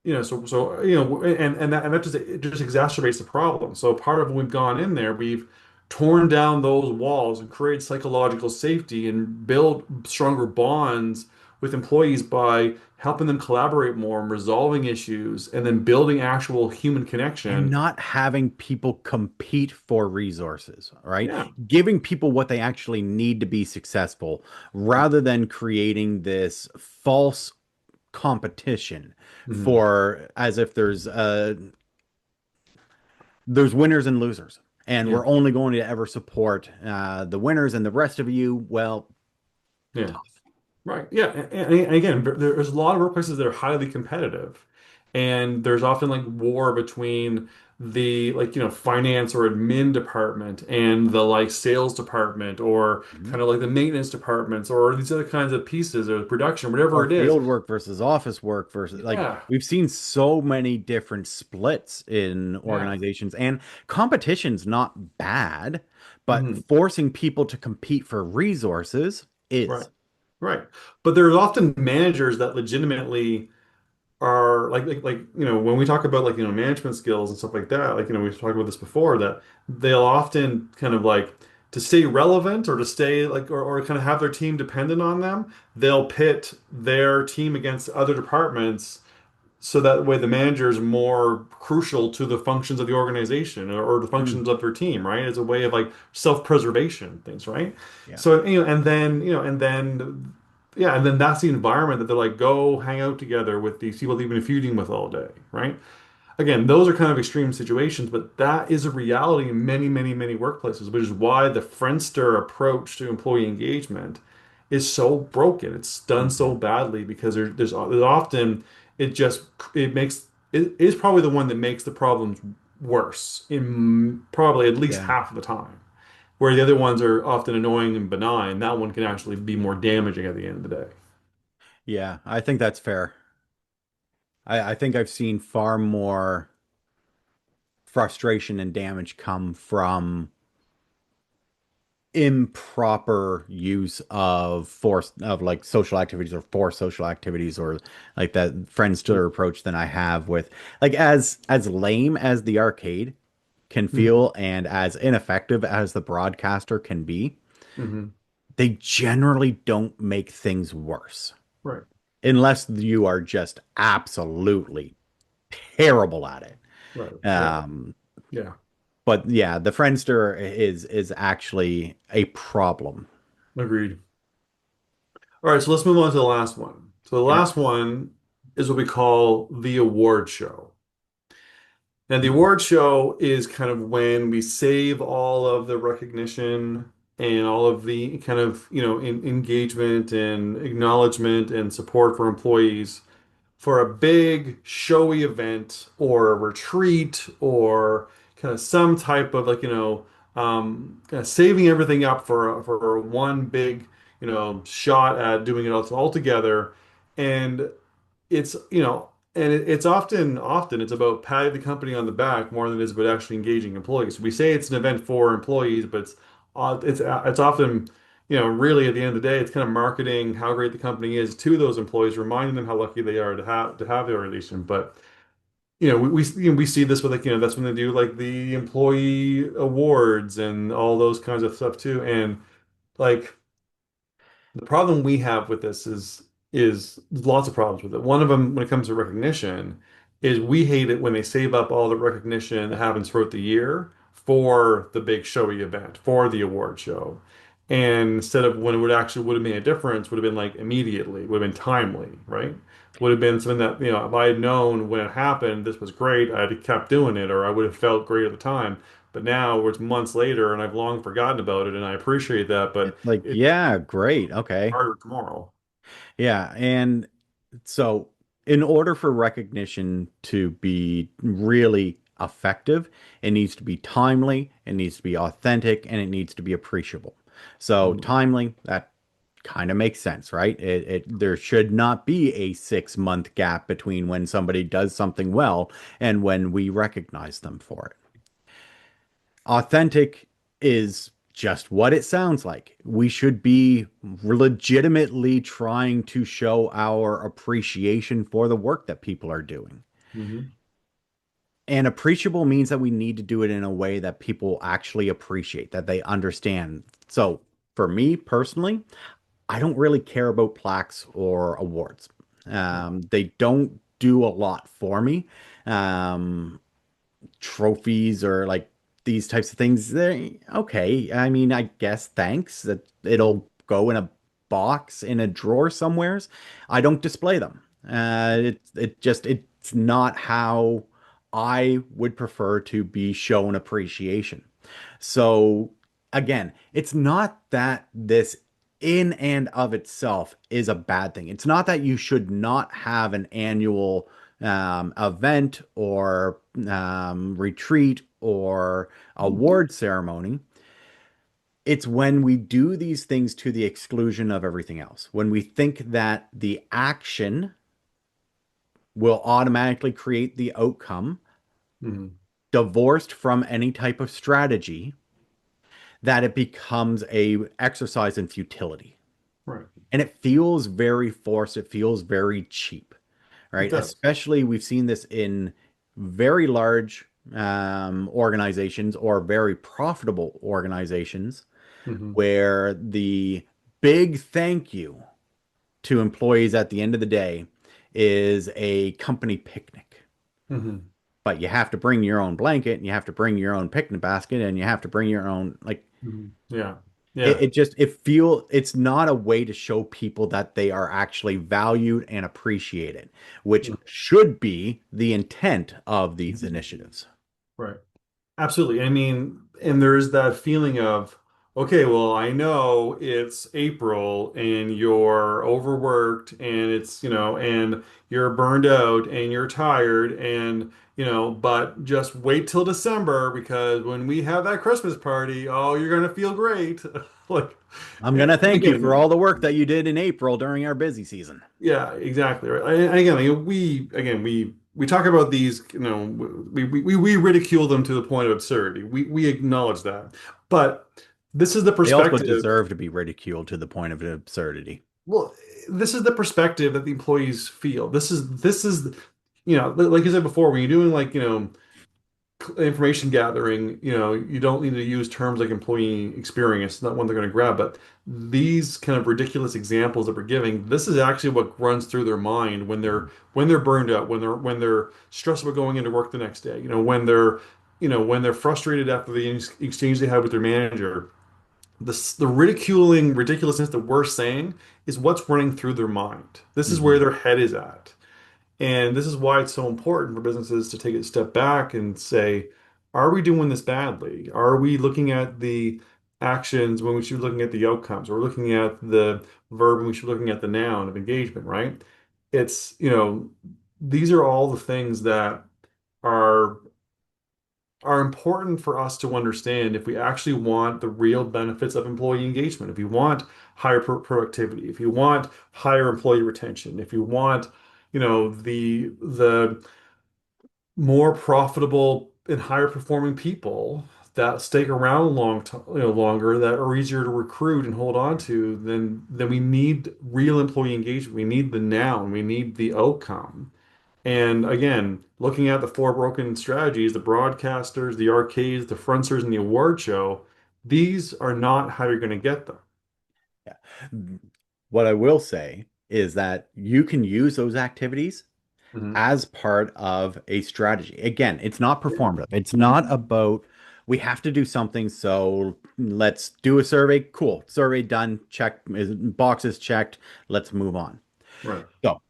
[SPEAKER 2] and that just it just exacerbates the problem. So part of when we've gone in there, we've torn down those walls and created psychological safety and build stronger bonds with employees by helping them collaborate more and resolving issues and then building actual human
[SPEAKER 3] And
[SPEAKER 2] connection.
[SPEAKER 3] not having people compete for resources, right?
[SPEAKER 2] Yeah.
[SPEAKER 3] Giving people what they actually need to be successful rather than creating this false competition
[SPEAKER 2] Mhm.
[SPEAKER 3] for as if there's winners and losers. And
[SPEAKER 2] Yeah.
[SPEAKER 3] we're only going to ever support the winners and the rest of you, well,
[SPEAKER 2] Yeah.
[SPEAKER 3] tough.
[SPEAKER 2] Right. Yeah. And again, there's a lot of workplaces that are highly competitive, and there's often like war between the like finance or admin department and the like sales department or
[SPEAKER 3] Mhm.
[SPEAKER 2] kind of like the maintenance departments or these other kinds of pieces or production, whatever
[SPEAKER 3] Or
[SPEAKER 2] it is.
[SPEAKER 3] field work versus office work versus like
[SPEAKER 2] Yeah.
[SPEAKER 3] we've seen so many different splits in
[SPEAKER 2] Yeah.
[SPEAKER 3] organizations and competition's not bad, but
[SPEAKER 2] Mhm.
[SPEAKER 3] forcing people to compete for resources
[SPEAKER 2] Right.
[SPEAKER 3] is.
[SPEAKER 2] Right. But there's often managers that legitimately are when we talk about management skills and stuff like that, we've talked about this before, that they'll often kind of like to stay relevant or to stay or kind of have their team dependent on them, they'll pit their team against other departments so that way the manager is more crucial to the functions of the organization or the
[SPEAKER 3] Mm,
[SPEAKER 2] functions of their team, right? As a way of like self-preservation things, right?
[SPEAKER 3] yeah.
[SPEAKER 2] So and then that's the environment that they're like go hang out together with these people that you've been feuding with all day, right? Again, those are kind of extreme situations, but that is a reality in many, many, many workplaces, which is why the Friendster approach to employee engagement is so broken. It's done so
[SPEAKER 3] Mhm.
[SPEAKER 2] badly because there's often it just it makes it is probably the one that makes the problems worse in probably at least
[SPEAKER 3] Yeah.
[SPEAKER 2] half of the time. where the other ones are often annoying and benign. That one can actually be more damaging at the end of the day.
[SPEAKER 3] Yeah, I think that's fair. I think I've seen far more frustration and damage come from improper use of force of like social activities or forced social activities or like that Friendster approach than I have with like as lame as the arcade can
[SPEAKER 2] Mhm.
[SPEAKER 3] feel and as ineffective as the broadcaster can be,
[SPEAKER 2] Mhm.
[SPEAKER 3] they generally don't make things worse
[SPEAKER 2] Right.
[SPEAKER 3] unless you are just absolutely terrible at
[SPEAKER 2] Right.
[SPEAKER 3] it.
[SPEAKER 2] Right. Yeah.
[SPEAKER 3] But yeah, the Friendster is actually a problem.
[SPEAKER 2] Agreed. All right, so let's move on to the last one. So the
[SPEAKER 3] Yeah.
[SPEAKER 2] last one is what we call the award show. And the award show is kind of when we save all of the recognition and all of the kind of, engagement and acknowledgement and support for employees for a big showy event or a retreat or kind of some type of like, kind of saving everything up for one big, shot at doing it all together. And it's it's often it's about patting the company on the back more than it is about actually engaging employees. We say it's an event for employees, but it's often really at the end of the day it's kind of marketing how great the company is to those employees, reminding them how lucky they are to have the organization. But we see this with like that's when they do like the employee awards and all those kinds of stuff too. And like the problem we have with this is there's lots of problems with it. One of them, when it comes to recognition, is we hate it when they save up all the recognition that happens throughout the year for the big showy event, for the award show. And instead of when it would have made a difference, would have been like immediately, would have been timely, right? Would have been something that, if I had known when it happened, this was great, I'd have kept doing it, or I would have felt great at the time. But now it's months later and I've long forgotten about it, and I appreciate that, but
[SPEAKER 3] It's like,
[SPEAKER 2] it's
[SPEAKER 3] yeah, great. Okay.
[SPEAKER 2] harder tomorrow.
[SPEAKER 3] Yeah. And so, in order for recognition to be really effective, it needs to be timely, it needs to be authentic, and it needs to be appreciable. So,
[SPEAKER 2] Mhm.
[SPEAKER 3] timely, that kind of makes sense, right? There should not be a 6 month gap between when somebody does something well and when we recognize them for it. Authentic is just what it sounds like. We should be legitimately trying to show our appreciation for the work that people are doing.
[SPEAKER 2] Mhm.
[SPEAKER 3] And appreciable means that we need to do it in a way that people actually appreciate, that they understand. So, for me personally, I don't really care about plaques or awards. They don't do a lot for me. Um, Trophies or like these types of things, they okay. I mean, I guess thanks that
[SPEAKER 2] Mhm.
[SPEAKER 3] it'll go in a box in a drawer somewheres. I don't display them. It's not how I would prefer to be shown appreciation. So again, it's not that this in and of itself is a bad thing. It's not that you should not have an annual event or retreat or award ceremony. It's when we do these things to the exclusion of everything else. When we think that the action will automatically create the outcome,
[SPEAKER 2] Mhm.
[SPEAKER 3] divorced from any type of strategy, that it becomes a exercise in futility.
[SPEAKER 2] Right.
[SPEAKER 3] And it feels very forced. It feels very cheap,
[SPEAKER 2] It
[SPEAKER 3] right?
[SPEAKER 2] does.
[SPEAKER 3] Especially we've seen this in very large organizations or very profitable organizations
[SPEAKER 2] Mhm.
[SPEAKER 3] where the big thank you to employees at the end of the day is a company picnic.
[SPEAKER 2] Mhm.
[SPEAKER 3] But you have to bring your own blanket and you have to bring your own picnic basket and you have to bring your own like
[SPEAKER 2] Mhm. Yeah.
[SPEAKER 3] it,
[SPEAKER 2] Yeah.
[SPEAKER 3] it just it feel it's not a way to show people that they are actually valued and appreciated, which
[SPEAKER 2] Mhm.
[SPEAKER 3] should be the intent of these initiatives.
[SPEAKER 2] Right. Absolutely. I mean, and there's that feeling of, okay, well, I know it's April and you're overworked and and you're burned out and you're tired but just wait till December because when we have that Christmas party, oh, you're gonna feel great. Like,
[SPEAKER 3] I'm going to
[SPEAKER 2] and
[SPEAKER 3] thank you for
[SPEAKER 2] again,
[SPEAKER 3] all the work that you did in April during our busy season.
[SPEAKER 2] yeah, exactly right. And again, we talk about these, we ridicule them to the point of absurdity. We acknowledge that, but this is the
[SPEAKER 3] They also
[SPEAKER 2] perspective.
[SPEAKER 3] deserve to be ridiculed to the point of absurdity.
[SPEAKER 2] Well, this is the perspective that the employees feel. This is like you said before, when you're doing information gathering, you don't need to use terms like employee experience. It's not one they're going to grab, but these kind of ridiculous examples that we're giving, this is actually what runs through their mind when they're burned out, when they're stressed about going into work the next day, when they're frustrated after the exchange they had with their manager. The ridiculing ridiculousness that we're saying is what's running through their mind. This is where
[SPEAKER 3] Hmm.
[SPEAKER 2] their head is at. And this is why it's so important for businesses to take a step back and say, are we doing this badly? Are we looking at the actions when we should be looking at the outcomes? We're looking at the verb when we should be looking at the noun of engagement, right? These are all the things that are are important for us to understand if we actually want the real benefits of employee engagement. If you want higher productivity, if you want higher employee retention, if you want, the more profitable and higher performing people that stick around longer, that are easier to recruit and hold on to, then we need real employee engagement. We need the noun, we need the outcome. And again, looking at the four broken strategies, the broadcasters, the arcades, the fronters, and the award show, these are not how you're going to get them.
[SPEAKER 3] Yeah. What I will say is that you can use those activities
[SPEAKER 2] Hmm.
[SPEAKER 3] as part of a strategy. Again, it's not performative. It's not about we have to do something, so let's do a survey. Cool. Survey done. Check. Boxes checked. Let's move on.
[SPEAKER 2] Right.
[SPEAKER 3] So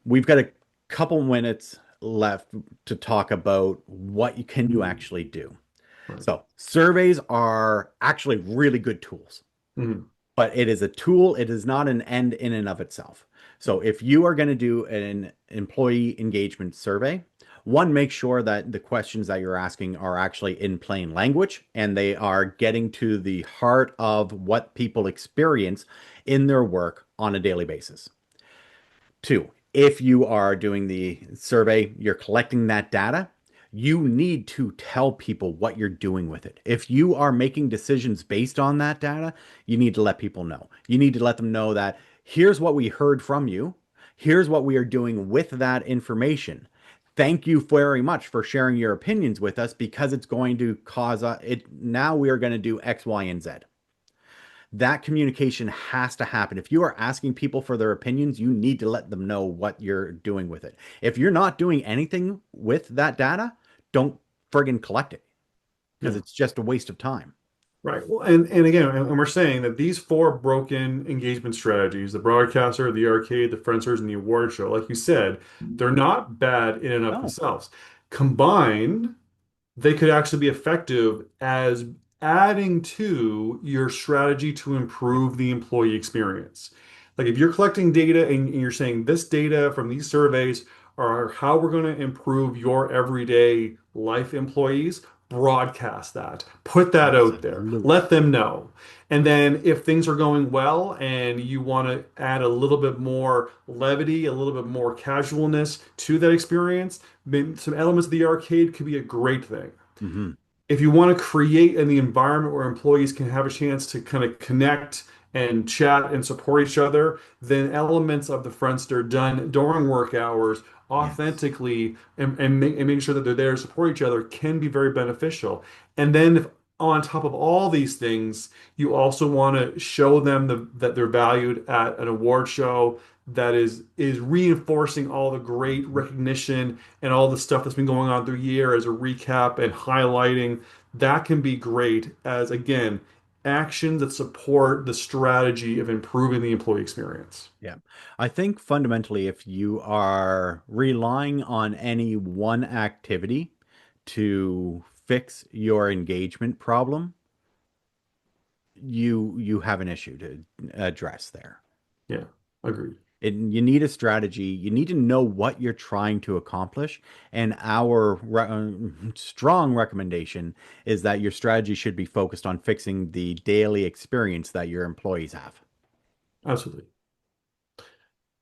[SPEAKER 3] we've got a couple minutes left to talk about what you can you actually do.
[SPEAKER 2] Right.
[SPEAKER 3] So surveys are actually really good tools,
[SPEAKER 2] Hmm.
[SPEAKER 3] but it is a tool. It is not an end in and of itself. So if you are going to do an employee engagement survey, one, make sure that the questions that you're asking are actually in plain language and they are getting to the heart of what people experience in their work on a daily basis. Two, if you are doing the survey, you're collecting that data, you need to tell people what you're doing with it. If you are making decisions based on that data, you need to let people know. You need to let them know that here's what we heard from you. Here's what we are doing with that information. Thank you very much for sharing your opinions with us because it's going to cause it. Now we are going to do X, Y, and Z. That communication has to happen. If you are asking people for their opinions, you need to let them know what you're doing with it. If you're not doing anything with that data, don't friggin' collect it because
[SPEAKER 2] Yeah.
[SPEAKER 3] it's just a waste of time.
[SPEAKER 2] Right. Well, and again, and we're saying that these four broken engagement strategies, the broadcaster, the arcade, the fencers, and the award show, like you said, they're not bad in and of
[SPEAKER 3] No.
[SPEAKER 2] themselves. Combined, they could actually be effective as adding to your strategy to improve the employee experience. Like if you're collecting data and you're saying this data from these surveys are how we're going to improve your everyday life employees, broadcast that. Put that out there.
[SPEAKER 3] Absolutely.
[SPEAKER 2] Let them know. And then if things are going well and you want to add a little bit more levity, a little bit more casualness to that experience, maybe some elements of the arcade could be a great thing.
[SPEAKER 3] Hmm.
[SPEAKER 2] If you want to create in the environment where employees can have a chance to kind of connect and chat and support each other, then elements of the Friendster done during work hours
[SPEAKER 3] Yes.
[SPEAKER 2] authentically and making sure that they're there to support each other can be very beneficial. And then if on top of all these things, you also want to show them that they're valued at an award show that is reinforcing all the great recognition and all the stuff that's been going on through the year as a recap and highlighting. That can be great as, again, actions that support the strategy of improving the employee experience.
[SPEAKER 3] Yeah. I think fundamentally, if you are relying on any one activity to fix your engagement problem, you have an issue to address there.
[SPEAKER 2] Yeah, agreed.
[SPEAKER 3] You need a strategy. You need to know what you're trying to accomplish. And our strong recommendation is that your strategy should be focused on fixing the daily experience that your employees have.
[SPEAKER 2] Absolutely.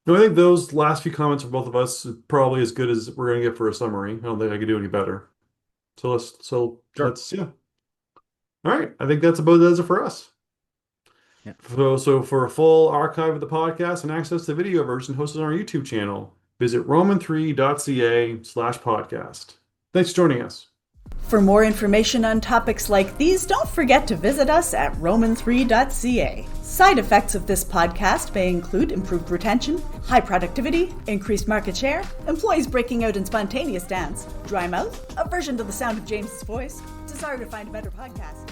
[SPEAKER 2] No, I think those last few comments from both of us is probably as good as we're going to get for a summary. I don't think I could do any better. So let's yeah. All right. I think that's about does it for us.
[SPEAKER 3] Yeah.
[SPEAKER 2] So for a full archive of the podcast and access to the video version hosted on our YouTube channel, visit roman3.ca/podcast. Thanks for joining us.
[SPEAKER 1] For more information on topics like these, don't forget to visit us at roman3.ca. Side effects of this podcast may include improved retention, high productivity, increased market share, employees breaking out in spontaneous dance, dry mouth, aversion to the sound of James's voice, desire to find a better podcast.